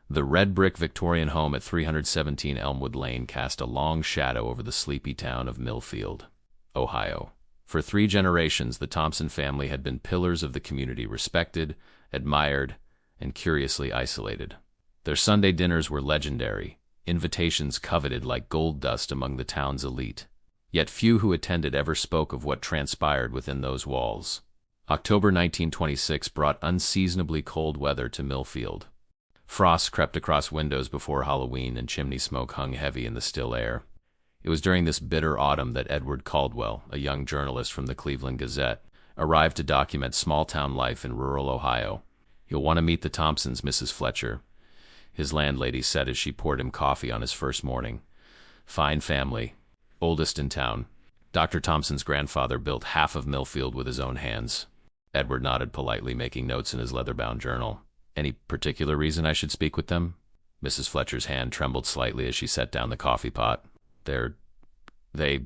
The red brick Victorian home at 317 Elmwood Lane cast a long shadow over the sleepy town of Millfield, Ohio. For 3 generations, the Thompson family had been pillars of the community, respected, admired, and curiously isolated. Their Sunday dinners were legendary, invitations coveted like gold dust among the town's elite. Yet few who attended ever spoke of what transpired within those walls. October 1926 brought unseasonably cold weather to Millfield. Frost crept across windows before Halloween, and chimney smoke hung heavy in the still air. It was during this bitter autumn that Edward Caldwell, a young journalist from the Cleveland Gazette, arrived to document small-town life in rural Ohio. "You'll want to meet the Thompsons, Mrs. Fletcher," his landlady said as she poured him coffee on his first morning. "Fine family. Oldest in town. Dr. Thompson's grandfather built half of Millfield with his own hands." Edward nodded politely, making notes in his leather-bound journal. "Any particular reason I should speak with them?" Mrs. Fletcher's hand trembled slightly as she set down the coffee pot. They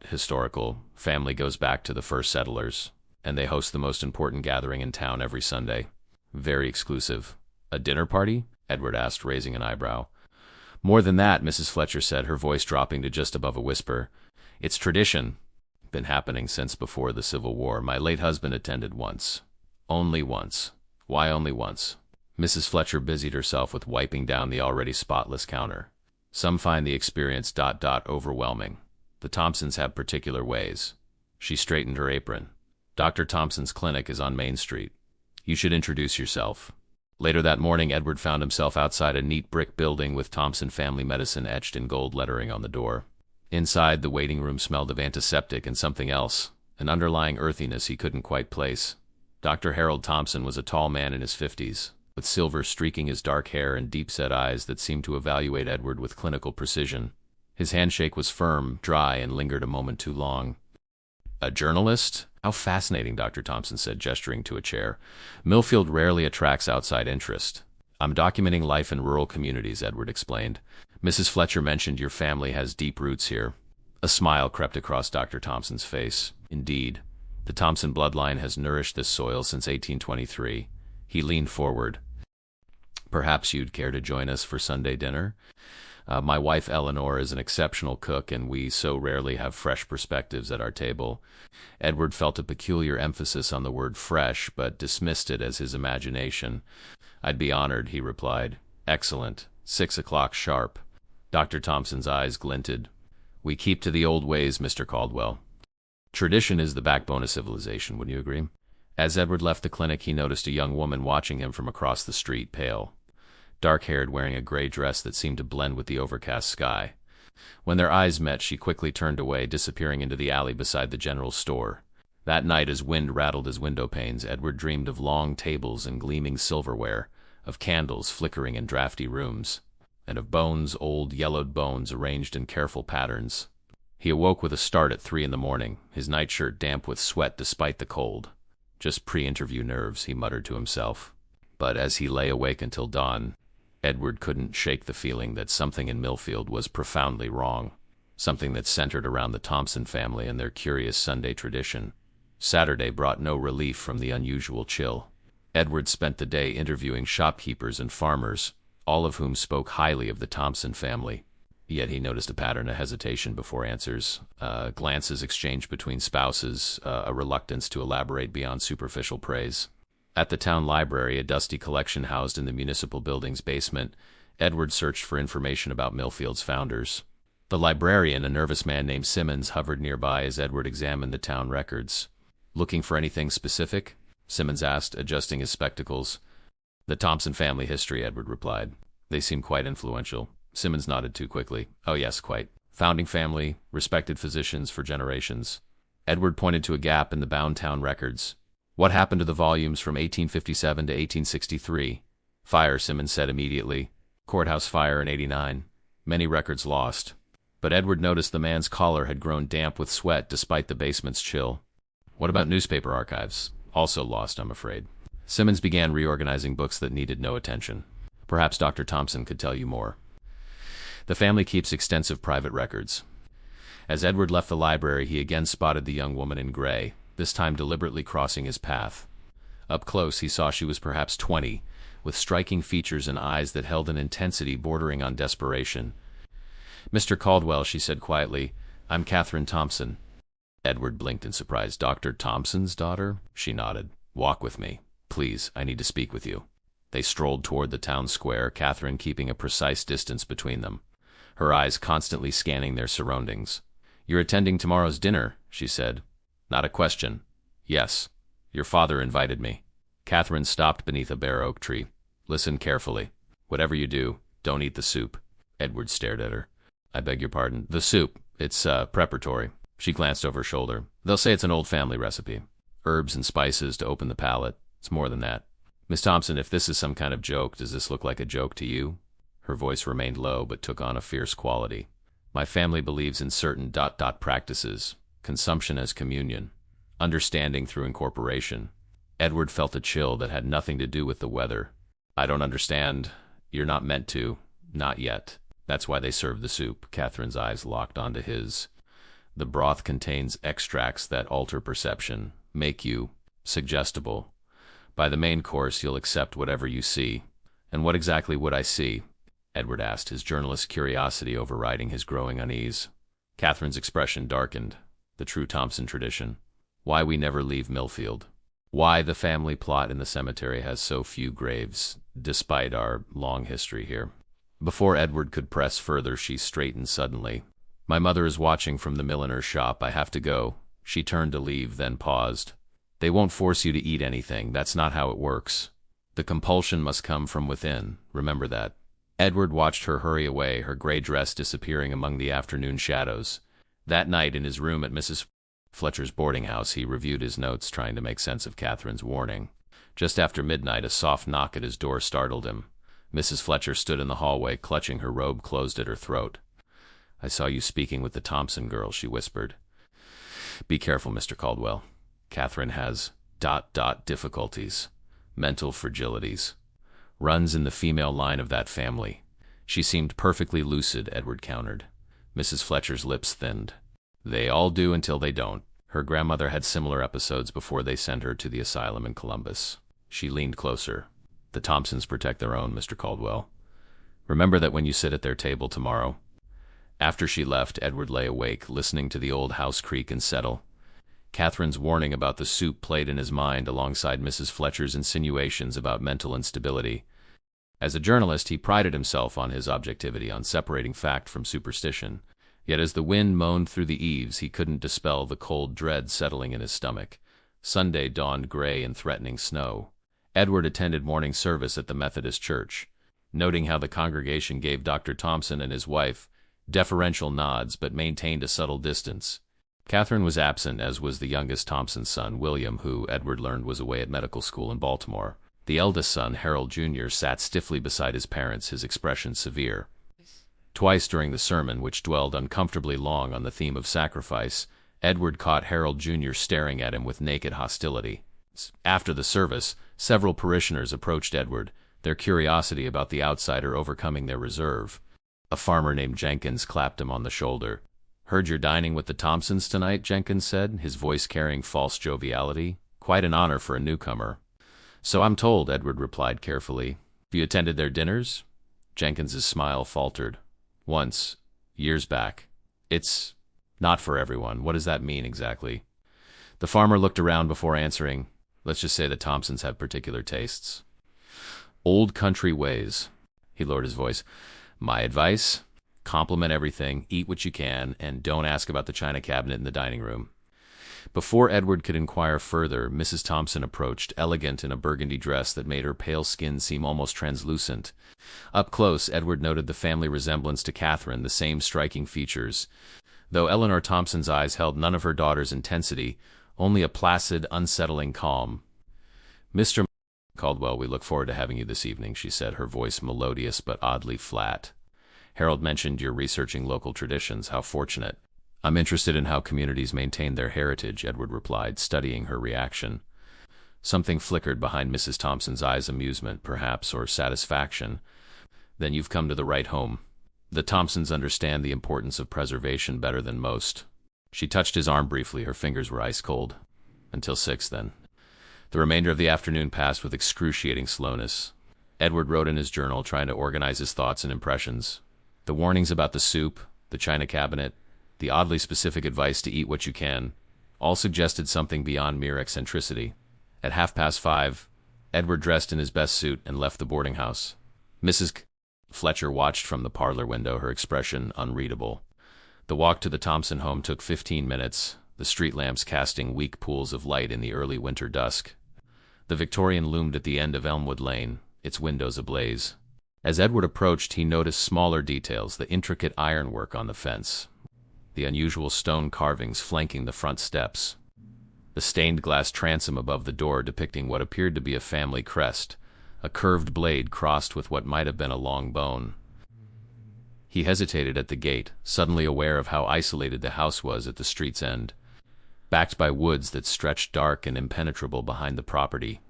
historical. Family goes back to the first settlers, and they host the most important gathering in town every Sunday. Very exclusive. "A dinner party?" Edward asked, raising an eyebrow. "More than that," Mrs. Fletcher said, her voice dropping to just above a whisper. "It's tradition. Been happening since before the Civil War. My late husband attended once. Only once." "Why only once?" Mrs. Fletcher busied herself with wiping down the already spotless counter. "Some find the experience overwhelming. The Thompsons have particular ways." She straightened her apron. "Dr. Thompson's clinic is on Main Street. You should introduce yourself." Later that morning, Edward found himself outside a neat brick building with Thompson Family Medicine etched in gold lettering on the door. Inside, the waiting room smelled of antiseptic and something else, an underlying earthiness he couldn't quite place. Dr. Harold Thompson was a tall man in his 50s, with silver streaking his dark hair and deep-set eyes that seemed to evaluate Edward with clinical precision. His handshake was firm, dry, and lingered a moment too long. "A journalist? How fascinating," Dr. Thompson said, gesturing to a chair. "Millfield rarely attracts outside interest." "I'm documenting life in rural communities," Edward explained. "Mrs. Fletcher mentioned your family has deep roots here." A smile crept across Dr. Thompson's face. "Indeed. The Thompson bloodline has nourished this soil since 1823. He leaned forward. "Perhaps you'd care to join us for Sunday dinner? My wife Eleanor is an exceptional cook, and we so rarely have fresh perspectives at our table." Edward felt a peculiar emphasis on the word fresh, but dismissed it as his imagination. "I'd be honored," he replied. "Excellent. 6 o'clock sharp." Dr. Thompson's eyes glinted. "We keep to the old ways, Mr. Caldwell. Tradition is the backbone of civilization, wouldn't you agree?" As Edward left the clinic, he noticed a young woman watching him from across the street, pale, dark-haired, wearing a gray dress that seemed to blend with the overcast sky. When their eyes met, she quickly turned away, disappearing into the alley beside the general store. That night, as wind rattled his window panes, Edward dreamed of long tables and gleaming silverware, of candles flickering in drafty rooms, and of bones, old yellowed bones arranged in careful patterns. He awoke with a start at 3 in the morning, his nightshirt damp with sweat despite the cold. "Just pre-interview nerves," he muttered to himself. But as he lay awake until dawn, Edward couldn't shake the feeling that something in Millfield was profoundly wrong, something that centered around the Thompson family and their curious Sunday tradition. Saturday brought no relief from the unusual chill. Edward spent the day interviewing shopkeepers and farmers, all of whom spoke highly of the Thompson family. Yet he noticed a pattern of hesitation before answers, glances exchanged between spouses, a reluctance to elaborate beyond superficial praise. At the town library, a dusty collection housed in the municipal building's basement, Edward searched for information about Millfield's founders. The librarian, a nervous man named Simmons, hovered nearby as Edward examined the town records. "Looking for anything specific?" Simmons asked, adjusting his spectacles. "The Thompson family history," Edward replied. "They seem quite influential." Simmons nodded too quickly. "Oh yes, quite. Founding family, respected physicians for generations." Edward pointed to a gap in the bound town records. "What happened to the volumes from 1857 to 1863? "Fire," Simmons said immediately. "Courthouse fire in 89. Many records lost." But Edward noticed the man's collar had grown damp with sweat despite the basement's chill. "What about newspaper archives?" "Also lost, I'm afraid." Simmons began reorganizing books that needed no attention. "Perhaps Dr. Thompson could tell you more." "The family keeps extensive private records." As Edward left the library, he again spotted the young woman in gray, this time deliberately crossing his path. Up close, he saw she was perhaps 20, with striking features and eyes that held an intensity bordering on desperation. "Mr. Caldwell," she said quietly, "I'm Catherine Thompson." Edward blinked in surprise. "Dr. Thompson's daughter?" She nodded. "Walk with me. Please, I need to speak with you." They strolled toward the town square, Catherine keeping a precise distance between them, her eyes constantly scanning their surroundings. "You're attending tomorrow's dinner," she said. "Not a question." "Yes. Your father invited me." Catherine stopped beneath a bare oak tree. "Listen carefully. Whatever you do, don't eat the soup." Edward stared at her. "I beg your pardon." "The soup. It's preparatory." She glanced over her shoulder. "They'll say it's an old family recipe. Herbs and spices to open the palate. It's more than that. Miss Thompson, if this is some kind of joke, does this look like a joke to you?" Her voice remained low, but took on a fierce quality. "My family believes in certain practices. Consumption as communion. Understanding through incorporation." Edward felt a chill that had nothing to do with the weather. "I don't understand. You're not meant to. Not yet. That's why they serve the soup." Catherine's eyes locked onto his. "The broth contains extracts that alter perception, make you suggestible. By the main course, you'll accept whatever you see." "And what exactly would I see?" Edward asked, his journalist's curiosity overriding his growing unease. Catherine's expression darkened. "The true Thompson tradition. Why we never leave Millfield. Why the family plot in the cemetery has so few graves, despite our long history here." Before Edward could press further, she straightened suddenly. "My mother is watching from the milliner's shop. I have to go." She turned to leave, then paused. "They won't force you to eat anything. That's not how it works. The compulsion must come from within. Remember that." Edward watched her hurry away, her gray dress disappearing among the afternoon shadows. That night, in his room at Mrs. Fletcher's boarding house, he reviewed his notes, trying to make sense of Catherine's warning. Just after midnight, a soft knock at his door startled him. Mrs. Fletcher stood in the hallway, clutching her robe closed at her throat. "I saw you speaking with the Thompson girl," she whispered. "Be careful, Mr. Caldwell. Catherine has difficulties, mental fragilities. Runs in the female line of that family." "She seemed perfectly lucid," Edward countered. Mrs. Fletcher's lips thinned. "They all do until they don't. Her grandmother had similar episodes before they sent her to the asylum in Columbus." She leaned closer. "The Thompsons protect their own, Mr. Caldwell. Remember that when you sit at their table tomorrow." After she left, Edward lay awake, listening to the old house creak and settle. Catherine's warning about the soup played in his mind alongside Mrs. Fletcher's insinuations about mental instability. As a journalist, he prided himself on his objectivity, on separating fact from superstition. Yet as the wind moaned through the eaves, he couldn't dispel the cold dread settling in his stomach. Sunday dawned gray and threatening snow. Edward attended morning service at the Methodist church, noting how the congregation gave Dr. Thompson and his wife deferential nods but maintained a subtle distance. Catherine was absent, as was the youngest Thompson son, William, who Edward learned was away at medical school in Baltimore. The eldest son, Harold Jr., sat stiffly beside his parents, his expression severe. Twice during the sermon, which dwelled uncomfortably long on the theme of sacrifice, Edward caught Harold Jr. staring at him with naked hostility. After the service, several parishioners approached Edward, their curiosity about the outsider overcoming their reserve. A farmer named Jenkins clapped him on the shoulder. "Heard you're dining with the Thompsons tonight," Jenkins said, his voice carrying false joviality. "Quite an honor for a newcomer." "So I'm told," Edward replied carefully. "Have you attended their dinners?" Jenkins's smile faltered. "Once, years back. It's not for everyone." "What does that mean exactly?" The farmer looked around before answering. "Let's just say the Thompsons have particular tastes. Old country ways." He lowered his voice. "My advice? Compliment everything, eat what you can, and don't ask about the china cabinet in the dining room." Before Edward could inquire further, Mrs. Thompson approached, elegant in a burgundy dress that made her pale skin seem almost translucent. Up close, Edward noted the family resemblance to Catherine, the same striking features. Though Eleanor Thompson's eyes held none of her daughter's intensity, only a placid, unsettling calm. "Mr. Caldwell, we look forward to having you this evening," she said, her voice melodious but oddly flat. "Harold mentioned you're researching local traditions. How fortunate." "I'm interested in how communities maintain their heritage," Edward replied, studying her reaction. Something flickered behind Mrs. Thompson's eyes, amusement, perhaps, or satisfaction. "Then you've come to the right home. The Thompsons understand the importance of preservation better than most." She touched his arm briefly, her fingers were ice cold. "Until 6, then." The remainder of the afternoon passed with excruciating slowness. Edward wrote in his journal, trying to organize his thoughts and impressions. The warnings about the soup, the china cabinet, the oddly specific advice to eat what you can, all suggested something beyond mere eccentricity. At 5:30, Edward dressed in his best suit and left the boarding house. Mrs. Fletcher watched from the parlor window, her expression unreadable. The walk to the Thompson home took 15 minutes, the street lamps casting weak pools of light in the early winter dusk. The Victorian loomed at the end of Elmwood Lane, its windows ablaze. As Edward approached, he noticed smaller details, the intricate ironwork on the fence, the unusual stone carvings flanking the front steps, the stained glass transom above the door depicting what appeared to be a family crest, a curved blade crossed with what might have been a long bone. He hesitated at the gate, suddenly aware of how isolated the house was at the street's end, backed by woods that stretched dark and impenetrable behind the property.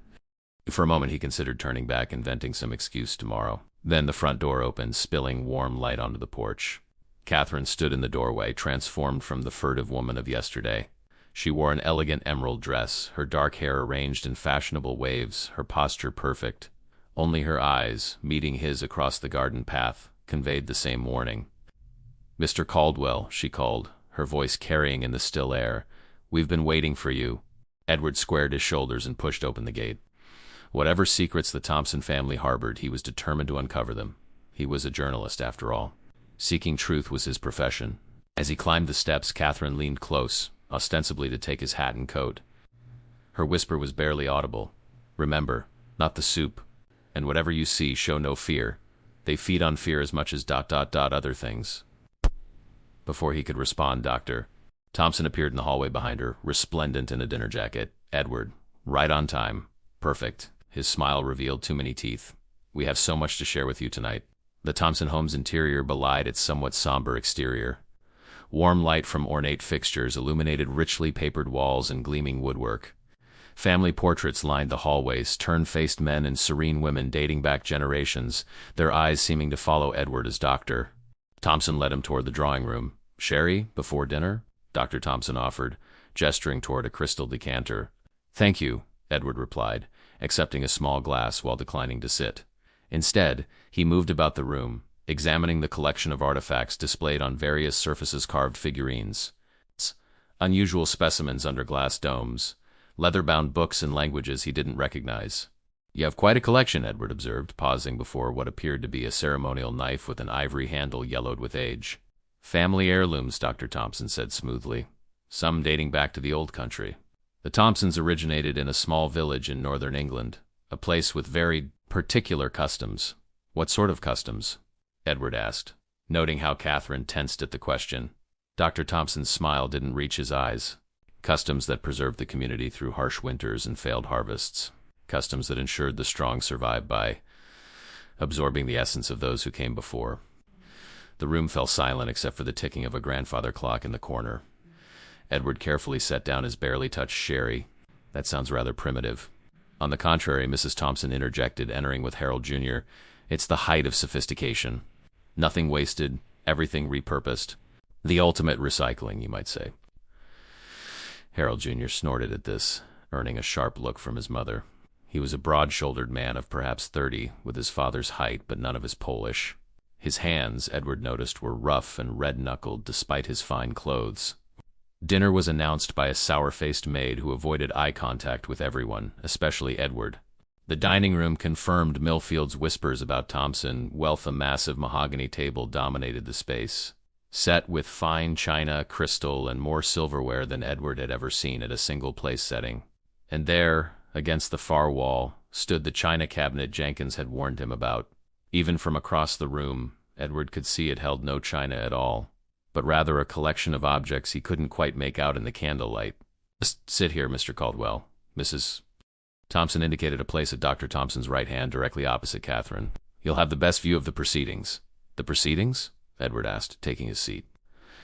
For a moment he considered turning back, inventing some excuse tomorrow. Then the front door opened, spilling warm light onto the porch. Catherine stood in the doorway, transformed from the furtive woman of yesterday. She wore an elegant emerald dress, her dark hair arranged in fashionable waves, her posture perfect. Only her eyes, meeting his across the garden path, conveyed the same warning. "Mr. Caldwell," she called, her voice carrying in the still air. "We've been waiting for you." Edward squared his shoulders and pushed open the gate. Whatever secrets the Thompson family harbored, he was determined to uncover them. He was a journalist, after all. Seeking truth was his profession. As he climbed the steps, Catherine leaned close, ostensibly to take his hat and coat. Her whisper was barely audible. "Remember, not the soup. And whatever you see, show no fear. They feed on fear as much as ... other things." Before he could respond, Dr. Thompson appeared in the hallway behind her, resplendent in a dinner jacket. "Edward, right on time. Perfect." His smile revealed too many teeth. "We have so much to share with you tonight." The Thompson home's interior belied its somewhat somber exterior. Warm light from ornate fixtures illuminated richly papered walls and gleaming woodwork. Family portraits lined the hallways, tern-faced men and serene women dating back generations, their eyes seeming to follow Edward as doctor. Thompson led him toward the drawing room. "Sherry, before dinner?" Dr. Thompson offered, gesturing toward a crystal decanter. "Thank you," Edward replied, accepting a small glass while declining to sit. Instead, he moved about the room, examining the collection of artifacts displayed on various surfaces, carved figurines, unusual specimens under glass domes, leather-bound books in languages he didn't recognize. "You have quite a collection," Edward observed, pausing before what appeared to be a ceremonial knife with an ivory handle yellowed with age. "Family heirlooms," Dr. Thompson said smoothly, "some dating back to the old country." The Thompsons originated in a small village in northern England, a place with very particular customs. "What sort of customs?" Edward asked, noting how Catherine tensed at the question. Dr. Thompson's smile didn't reach his eyes. Customs that preserved the community through harsh winters and failed harvests. Customs that ensured the strong survived by absorbing the essence of those who came before. The room fell silent except for the ticking of a grandfather clock in the corner. Edward carefully set down his barely touched sherry. "That sounds rather primitive." "On the contrary," Mrs. Thompson interjected, entering with Harold Jr., "it's the height of sophistication. Nothing wasted, everything repurposed. The ultimate recycling, you might say." Harold Jr. snorted at this, earning a sharp look from his mother. He was a broad-shouldered man of perhaps 30, with his father's height but none of his Polish. His hands, Edward noticed, were rough and red-knuckled despite his fine clothes. Dinner was announced by a sour-faced maid who avoided eye contact with everyone, especially Edward. The dining room confirmed Millfield's whispers about Thompson. Wealth, a massive mahogany table dominated the space, set with fine china, crystal, and more silverware than Edward had ever seen at a single-place setting. And there, against the far wall, stood the china cabinet Jenkins had warned him about. Even from across the room, Edward could see it held no china at all, but rather a collection of objects he couldn't quite make out in the candlelight. "Just sit here, Mr. Caldwell." Mrs. Thompson indicated a place at Dr. Thompson's right hand, directly opposite Catherine. "You'll have the best view of the proceedings." "The proceedings?" Edward asked, taking his seat.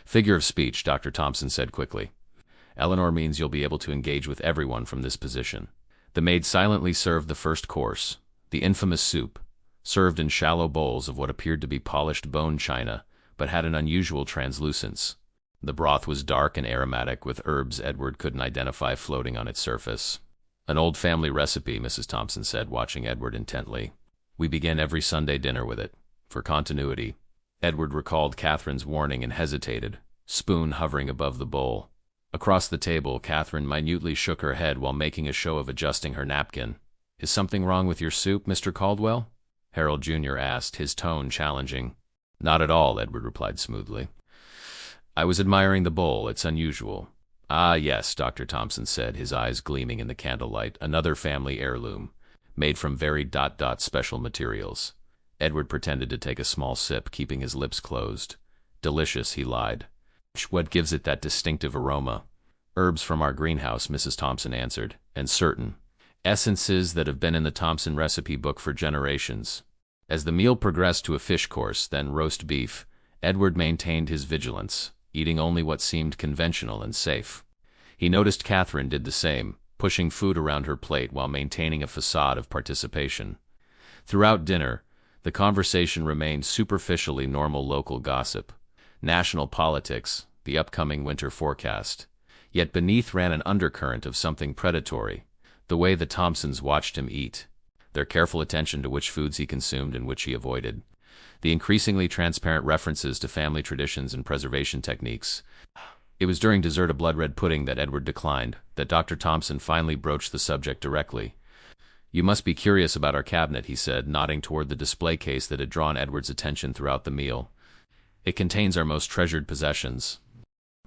"Figure of speech," Dr. Thompson said quickly. "Eleanor means you'll be able to engage with everyone from this position." The maid silently served the first course, the infamous soup, served in shallow bowls of what appeared to be polished bone china, but had an unusual translucence. The broth was dark and aromatic, with herbs Edward couldn't identify floating on its surface. "An old family recipe," Mrs. Thompson said, watching Edward intently. We begin every Sunday dinner with it, for continuity. Edward recalled Catherine's warning and hesitated, spoon hovering above the bowl. Across the table, Catherine minutely shook her head while making a show of adjusting her napkin. "Is something wrong with your soup, Mr. Caldwell?" Harold Jr. asked, his tone challenging. "Not at all," Edward replied smoothly. "I was admiring the bowl. It's unusual." "Ah, yes," Dr. Thompson said, his eyes gleaming in the candlelight. "Another family heirloom, made from very special materials." Edward pretended to take a small sip, keeping his lips closed. "Delicious," he lied. "What gives it that distinctive aroma?" "Herbs from our greenhouse," Mrs. Thompson answered, "and certain essences that have been in the Thompson recipe book for generations." As the meal progressed to a fish course, then roast beef, Edward maintained his vigilance, eating only what seemed conventional and safe. He noticed Catherine did the same, pushing food around her plate while maintaining a facade of participation. Throughout dinner, the conversation remained superficially normal local gossip, national politics, the upcoming winter forecast. Yet beneath ran an undercurrent of something predatory, the way the Thompsons watched him eat, their careful attention to which foods he consumed and which he avoided, the increasingly transparent references to family traditions and preservation techniques. It was during dessert, a blood-red pudding that Edward declined, that Dr. Thompson finally broached the subject directly. "You must be curious about our cabinet," he said, nodding toward the display case that had drawn Edward's attention throughout the meal. "It contains our most treasured possessions."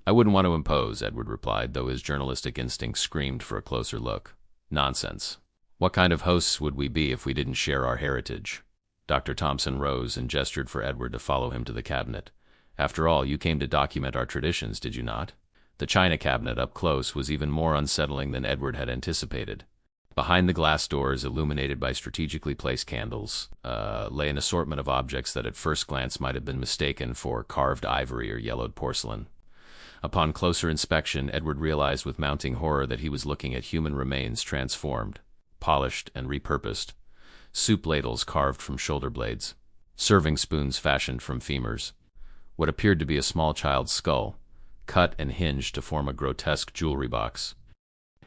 "I wouldn't want to impose," Edward replied, though his journalistic instinct screamed for a closer look. "Nonsense. What kind of hosts would we be if we didn't share our heritage?" Dr. Thompson rose and gestured for Edward to follow him to the cabinet. "After all, you came to document our traditions, did you not?" The china cabinet up close was even more unsettling than Edward had anticipated. Behind the glass doors, illuminated by strategically placed candles, lay an assortment of objects that at first glance might have been mistaken for carved ivory or yellowed porcelain. Upon closer inspection, Edward realized with mounting horror that he was looking at human remains transformed, polished, and repurposed. Soup ladles carved from shoulder blades, serving spoons fashioned from femurs, what appeared to be a small child's skull, cut and hinged to form a grotesque jewelry box.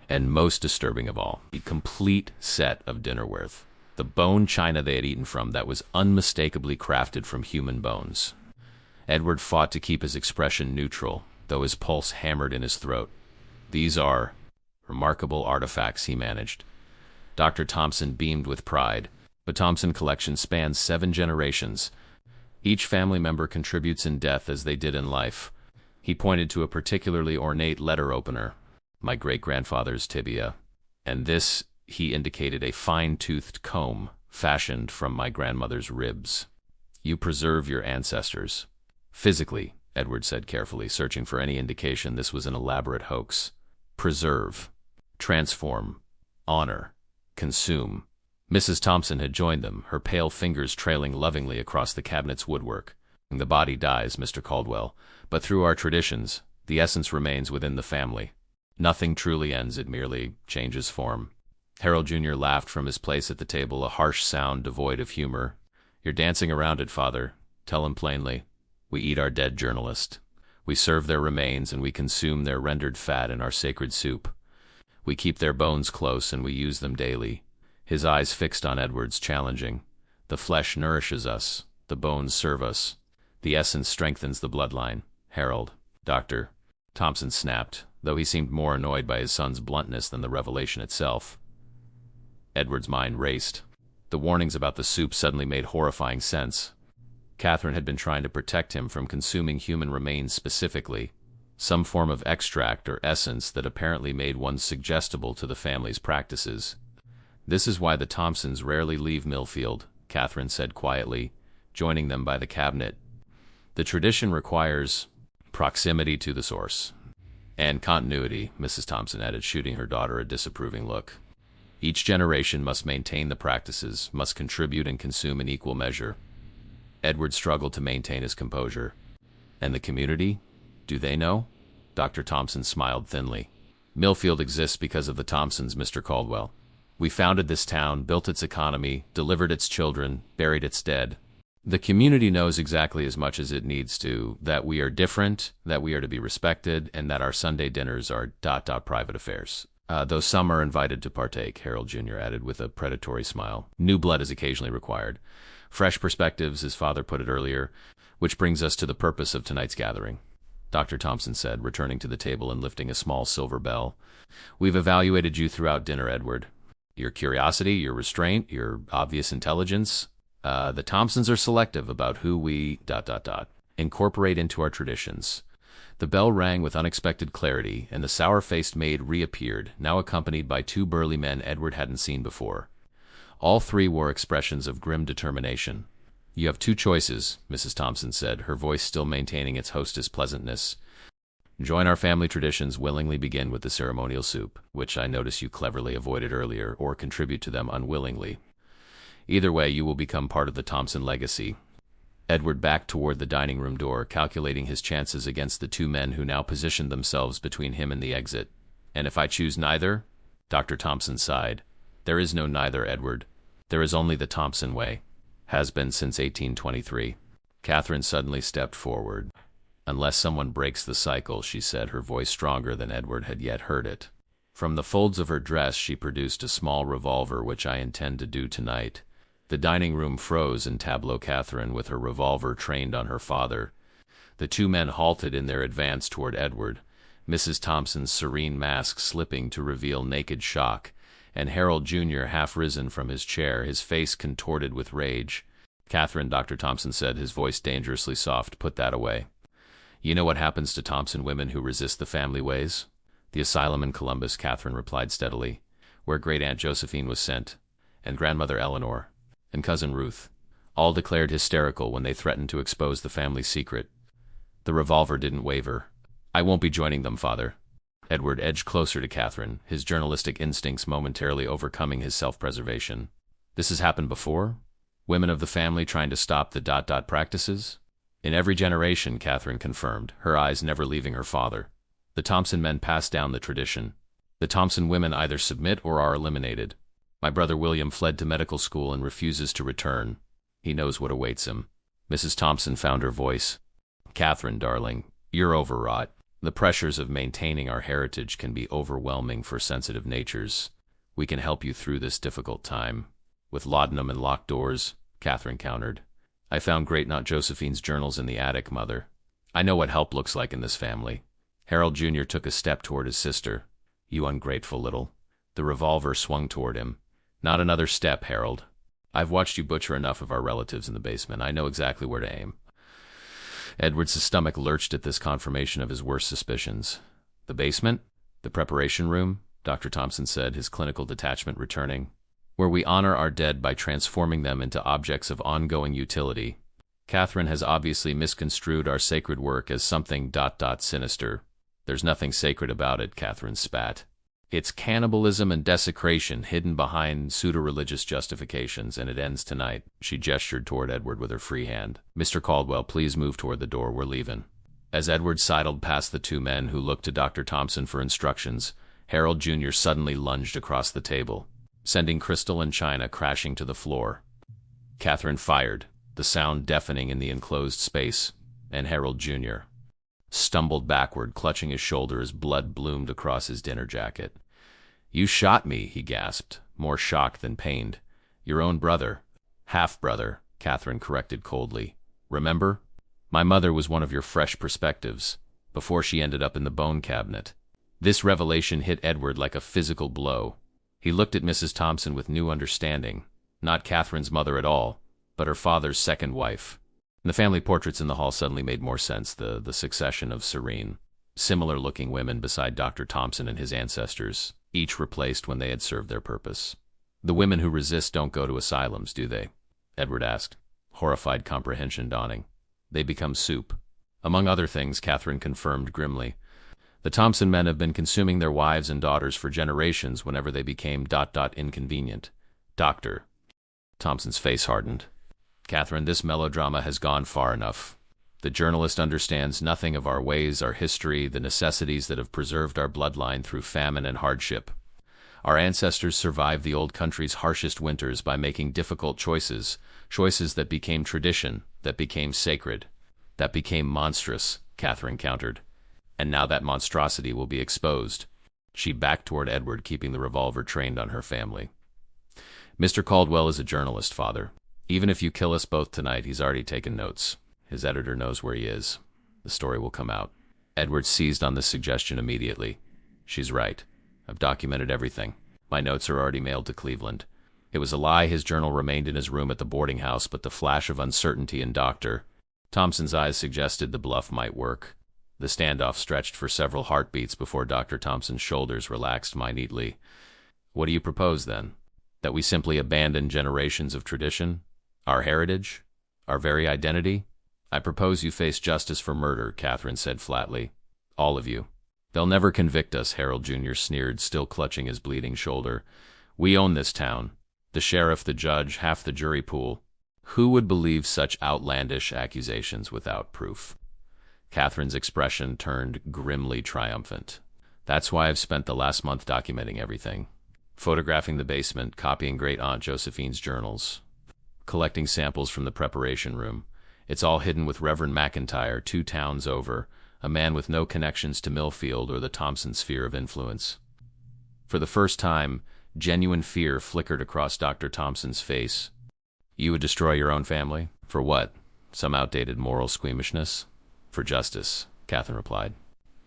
And most disturbing of all, a complete set of dinnerware. The bone china they had eaten from that was unmistakably crafted from human bones. Edward fought to keep his expression neutral, though his pulse hammered in his throat. "These are remarkable artifacts," he managed. Dr. Thompson beamed with pride. The Thompson collection spans 7 generations. Each family member contributes in death as they did in life. He pointed to a particularly ornate letter opener, my great-grandfather's tibia, and this, he indicated a fine-toothed comb fashioned from my grandmother's ribs. "You preserve your ancestors." "Physically," Edward said carefully, searching for any indication this was an elaborate hoax. "Preserve, transform, honor, consume." Mrs. Thompson had joined them, her pale fingers trailing lovingly across the cabinet's woodwork. "The body dies, Mr. Caldwell, but through our traditions, the essence remains within the family. Nothing truly ends, it merely changes form." Harold Jr. laughed from his place at the table, a harsh sound devoid of humor. "You're dancing around it, Father. Tell him plainly. We eat our dead journalist. We serve their remains and we consume their rendered fat in our sacred soup. We keep their bones close and we use them daily." His eyes fixed on Edward's, challenging. "The flesh nourishes us. The bones serve us. The essence strengthens the bloodline. Harold." "Dr. Thompson snapped, though he seemed more annoyed by his son's bluntness than the revelation itself. Edward's mind raced. The warnings about the soup suddenly made horrifying sense. Catherine had been trying to protect him from consuming human remains specifically, some form of extract or essence that apparently made one suggestible to the family's practices. "This is why the Thompsons rarely leave Millfield," Catherine said quietly, joining them by the cabinet. "The tradition requires proximity to the source." "And continuity," Mrs. Thompson added, shooting her daughter a disapproving look. "Each generation must maintain the practices, must contribute and consume in equal measure." Edward struggled to maintain his composure. "And the community? Do they know?" Dr. Thompson smiled thinly. "Millfield exists because of the Thompsons, Mr. Caldwell. We founded this town, built its economy, delivered its children, buried its dead. The community knows exactly as much as it needs to, that we are different, that we are to be respected, and that our Sunday dinners are private affairs." Though some are invited to partake, Harold Jr. added with a predatory smile. New blood is occasionally required. Fresh perspectives, his father put it earlier, which brings us to the purpose of tonight's gathering. Dr. Thompson said, returning to the table and lifting a small silver bell. We've evaluated you throughout dinner, Edward. Your curiosity, your restraint, your obvious intelligence. The Thompsons are selective about who we... incorporate into our traditions. The bell rang with unexpected clarity, and the sour-faced maid reappeared, now accompanied by two burly men Edward hadn't seen before. All three wore expressions of grim determination. You have two choices, Mrs. Thompson said, her voice still maintaining its hostess' pleasantness. Join our family traditions, willingly begin with the ceremonial soup, which I notice you cleverly avoided earlier, or contribute to them unwillingly. Either way, you will become part of the Thompson legacy. Edward backed toward the dining room door, calculating his chances against the two men who now positioned themselves between him and the exit. And if I choose neither? Dr. Thompson sighed. There is no neither, Edward. There is only the Thompson way. Has been since 1823. Catherine suddenly stepped forward. Unless someone breaks the cycle, she said, her voice stronger than Edward had yet heard it. From the folds of her dress she produced a small revolver, which I intend to do tonight. The dining room froze in tableau. Catherine, with her revolver trained on her father. The two men halted in their advance toward Edward, Mrs. Thompson's serene mask slipping to reveal naked shock, and Harold Jr. half risen from his chair, his face contorted with rage. Catherine, Dr. Thompson said, his voice dangerously soft, put that away. You know what happens to Thompson women who resist the family ways? The asylum in Columbus, Catherine replied steadily, where great-aunt Josephine was sent, and grandmother Eleanor, and cousin Ruth, all declared hysterical when they threatened to expose the family secret. The revolver didn't waver. I won't be joining them, Father. Edward edged closer to Catherine, his journalistic instincts momentarily overcoming his self-preservation. This has happened before? Women of the family trying to stop the practices? In every generation, Catherine confirmed, her eyes never leaving her father. The Thompson men pass down the tradition. The Thompson women either submit or are eliminated. My brother William fled to medical school and refuses to return. He knows what awaits him. Mrs. Thompson found her voice. Catherine, darling, you're overwrought. The pressures of maintaining our heritage can be overwhelming for sensitive natures. We can help you through this difficult time. With laudanum and locked doors, Catherine countered. I found great-aunt Josephine's journals in the attic, Mother. I know what help looks like in this family. Harold Jr. took a step toward his sister. You ungrateful little. The revolver swung toward him. Not another step, Harold. I've watched you butcher enough of our relatives in the basement. I know exactly where to aim. Edward's stomach lurched at this confirmation of his worst suspicions. The basement? The preparation room? Dr. Thompson said, his clinical detachment returning. Where we honor our dead by transforming them into objects of ongoing utility. Catherine has obviously misconstrued our sacred work as something sinister. There's nothing sacred about it, Catherine spat. It's cannibalism and desecration hidden behind pseudo-religious justifications, and it ends tonight. She gestured toward Edward with her free hand. Mr. Caldwell, please move toward the door. We're leaving. As Edward sidled past the two men who looked to Dr. Thompson for instructions, Harold Jr. suddenly lunged across the table, sending crystal and china crashing to the floor. Catherine fired, the sound deafening in the enclosed space, and Harold Jr. stumbled backward, clutching his shoulder as blood bloomed across his dinner jacket. You shot me, he gasped, more shocked than pained. Your own brother. Half-brother, Catherine corrected coldly. Remember? My mother was one of your fresh perspectives, before she ended up in the bone cabinet. This revelation hit Edward like a physical blow. He looked at Mrs. Thompson with new understanding. Not Catherine's mother at all, but her father's second wife. The family portraits in the hall suddenly made more sense, the succession of serene, similar-looking women beside Dr. Thompson and his ancestors, each replaced when they had served their purpose. The women who resist don't go to asylums, do they? Edward asked, horrified comprehension dawning. They become soup. Among other things, Catherine confirmed grimly. The Thompson men have been consuming their wives and daughters for generations whenever they became inconvenient. Doctor. Thompson's face hardened. Catherine, this melodrama has gone far enough. The journalist understands nothing of our ways, our history, the necessities that have preserved our bloodline through famine and hardship. Our ancestors survived the old country's harshest winters by making difficult choices, choices that became tradition, that became sacred, that became monstrous, Catherine countered. And now that monstrosity will be exposed. She backed toward Edward, keeping the revolver trained on her family. "Mr. Caldwell is a journalist, Father. Even if you kill us both tonight, he's already taken notes. His editor knows where he is. The story will come out." Edward seized on this suggestion immediately. "She's right. I've documented everything. My notes are already mailed to Cleveland." It was a lie his journal remained in his room at the boarding house, but the flash of uncertainty in Dr. Thompson's eyes suggested the bluff might work. The standoff stretched for several heartbeats before Dr. Thompson's shoulders relaxed minutely. "What do you propose, then? That we simply abandon generations of tradition? Our heritage? Our very identity?" "I propose you face justice for murder," Catherine said flatly. "All of you." "They'll never convict us," Harold Jr. sneered, still clutching his bleeding shoulder. "We own this town. The sheriff, the judge, half the jury pool. Who would believe such outlandish accusations without proof?" Catherine's expression turned grimly triumphant. "That's why I've spent the last month documenting everything. Photographing the basement, copying Great-Aunt Josephine's journals, collecting samples from the preparation room. It's all hidden with Reverend McIntyre, 2 towns over, a man with no connections to Millfield or the Thompson sphere of influence." For the first time, genuine fear flickered across Dr. Thompson's face. "You would destroy your own family? For what? Some outdated moral squeamishness?" "For justice," Catherine replied.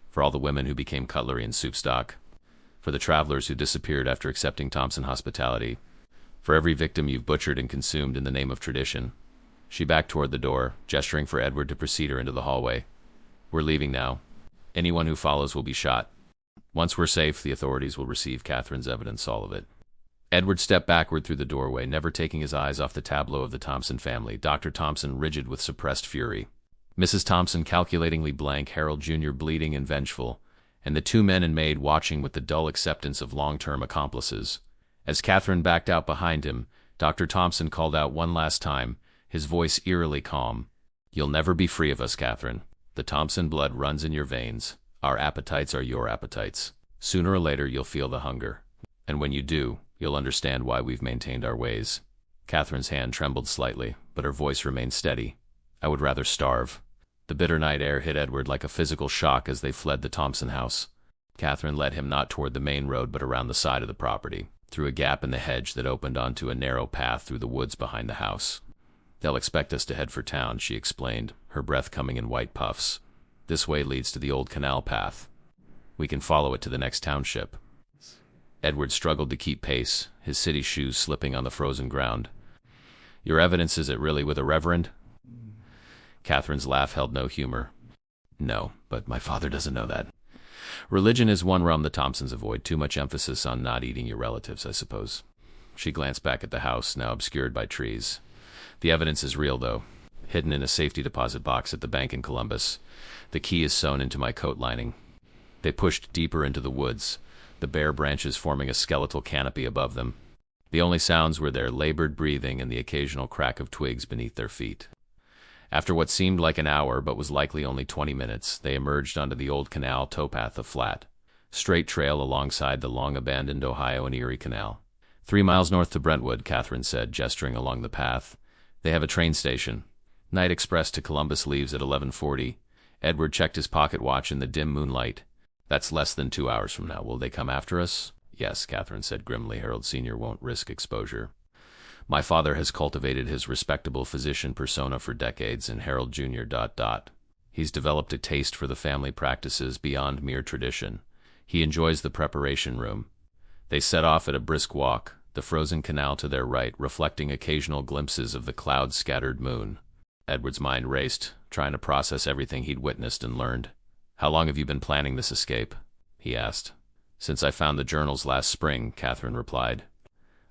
"For all the women who became cutlery and soup stock. For the travelers who disappeared after accepting Thompson hospitality. For every victim you've butchered and consumed in the name of tradition." She backed toward the door, gesturing for Edward to precede her into the hallway. "We're leaving now. Anyone who follows will be shot. Once we're safe, the authorities will receive Catherine's evidence, all of it." Edward stepped backward through the doorway, never taking his eyes off the tableau of the Thompson family, Dr. Thompson rigid with suppressed fury, Mrs. Thompson calculatingly blank, Harold Jr. bleeding and vengeful, and the 2 men and maid watching with the dull acceptance of long-term accomplices. As Catherine backed out behind him, Dr. Thompson called out one last time, his voice eerily calm. "You'll never be free of us, Catherine. The Thompson blood runs in your veins. Our appetites are your appetites. Sooner or later you'll feel the hunger. And when you do, you'll understand why we've maintained our ways." Catherine's hand trembled slightly, but her voice remained steady. "I would rather starve." The bitter night air hit Edward like a physical shock as they fled the Thompson house. Catherine led him not toward the main road but around the side of the property, through a gap in the hedge that opened onto a narrow path through the woods behind the house. "They'll expect us to head for town," she explained, her breath coming in white puffs. "This way leads to the old canal path. We can follow it to the next township." Edward struggled to keep pace, his city shoes slipping on the frozen ground. "Your evidence, is it really with a reverend?" Catherine's laugh held no humor. "No, but my father doesn't know that. Religion is one realm the Thompsons avoid. Too much emphasis on not eating your relatives, I suppose." She glanced back at the house, now obscured by trees. "The evidence is real, though. Hidden in a safety deposit box at the bank in Columbus. The key is sewn into my coat lining." They pushed deeper into the woods, the bare branches forming a skeletal canopy above them. The only sounds were their labored breathing and the occasional crack of twigs beneath their feet. After what seemed like an hour but was likely only 20 minutes, they emerged onto the old canal towpath of flat, straight trail alongside the long-abandoned Ohio and Erie Canal. 3 miles north to Brentwood," Catherine said, gesturing along the path. "They have a train station. Night express to Columbus leaves at 11:40. Edward checked his pocket watch in the dim moonlight. "That's less than 2 hours from now. Will they come after us?" "Yes," Catherine said grimly. "Harold Sr. won't risk exposure. My father has cultivated his respectable physician persona for decades, and Harold Jr. ... He's developed a taste for the family practices beyond mere tradition. He enjoys the preparation room." They set off at a brisk walk, the frozen canal to their right, reflecting occasional glimpses of the cloud-scattered moon. Edward's mind raced, trying to process everything he'd witnessed and learned. "How long have you been planning this escape?" he asked. "Since I found the journals last spring," Catherine replied.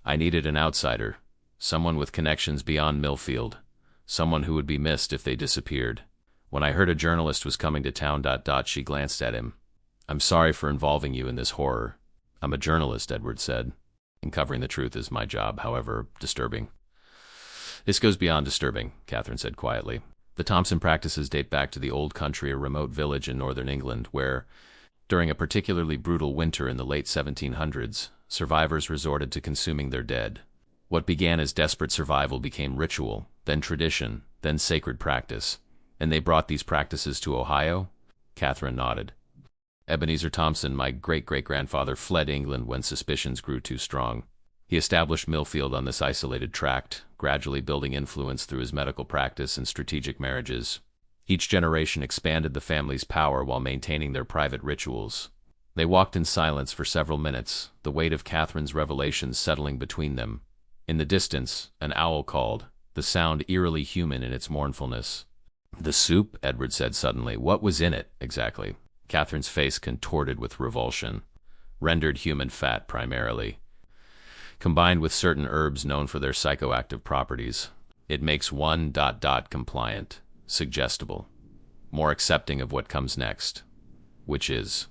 "I needed an outsider. Someone with connections beyond Millfield. Someone who would be missed if they disappeared. When I heard a journalist was coming to town... She glanced at him. "I'm sorry for involving you in this horror." "I'm a journalist," Edward said. "And covering the truth is my job, however disturbing." "This goes beyond disturbing," Catherine said quietly. "The Thompson practices date back to the old country, a remote village in northern England, where, during a particularly brutal winter in the late 1700s, survivors resorted to consuming their dead. What began as desperate survival became ritual, then tradition, then sacred practice. And they brought these practices to Ohio?" Catherine nodded. Ebenezer Thompson, my great-great-grandfather, fled England when suspicions grew too strong. He established Millfield on this isolated tract, gradually building influence through his medical practice and strategic marriages. Each generation expanded the family's power while maintaining their private rituals. They walked in silence for several minutes, the weight of Catherine's revelations settling between them. In the distance, an owl called, the sound eerily human in its mournfulness. "The soup?" Edward said suddenly. "What was in it, exactly?" Catherine's face contorted with revulsion. "Rendered human fat, primarily. Combined with certain herbs known for their psychoactive properties. It makes one ... compliant, suggestible, more accepting of what comes next, which is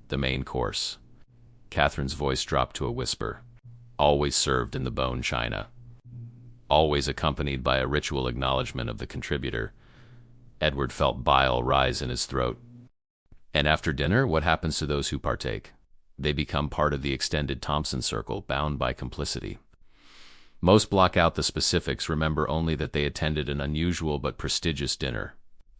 the main course." Catherine's voice dropped to a whisper. "Always served in the bone china. Always accompanied by a ritual acknowledgement of the contributor." Edward felt bile rise in his throat. "And after dinner, what happens to those who partake?" "They become part of the extended Thompson circle, bound by complicity. Most block out the specifics, remember only that they attended an unusual but prestigious dinner.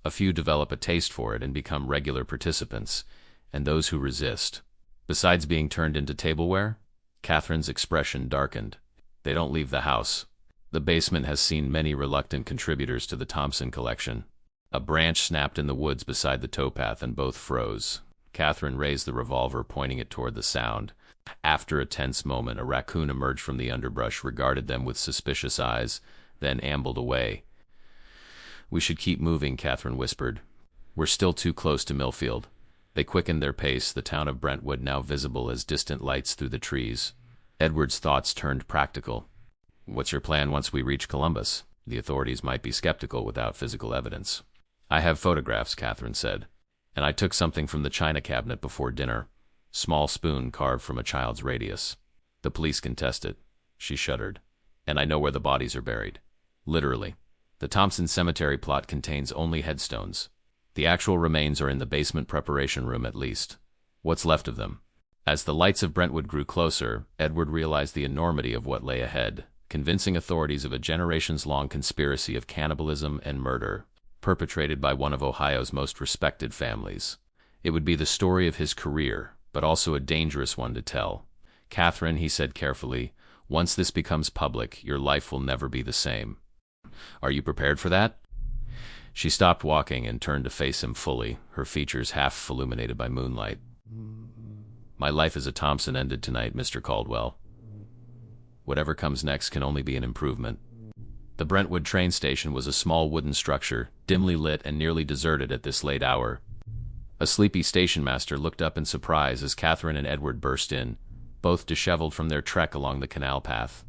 A few develop a taste for it and become regular participants, and those who resist. Besides being turned into tableware?" Catherine's expression darkened. "They don't leave the house. The basement has seen many reluctant contributors to the Thompson collection." A branch snapped in the woods beside the towpath and both froze. Catherine raised the revolver, pointing it toward the sound. After a tense moment, a raccoon emerged from the underbrush, regarded them with suspicious eyes, then ambled away. "We should keep moving," Catherine whispered. "We're still too close to Millfield." They quickened their pace, the town of Brentwood now visible as distant lights through the trees. Edward's thoughts turned practical. "What's your plan once we reach Columbus? The authorities might be skeptical without physical evidence." "I have photographs," Catherine said. "And I took something from the china cabinet before dinner. Small spoon carved from a child's radius. The police can test it." She shuddered. "And I know where the bodies are buried. Literally. The Thompson cemetery plot contains only headstones. The actual remains are in the basement preparation room at least. What's left of them?" As the lights of Brentwood grew closer, Edward realized the enormity of what lay ahead, convincing authorities of a generations-long conspiracy of cannibalism and murder, perpetrated by one of Ohio's most respected families. It would be the story of his career, but also a dangerous one to tell. "Catherine," he said carefully, "once this becomes public, your life will never be the same. Are you prepared for that?" She stopped walking and turned to face him fully, her features half illuminated by moonlight. "My life as a Thompson ended tonight, Mr. Caldwell. Whatever comes next can only be an improvement." The Brentwood train station was a small wooden structure, dimly lit and nearly deserted at this late hour. A sleepy station master looked up in surprise as Catherine and Edward burst in, both disheveled from their trek along the canal path.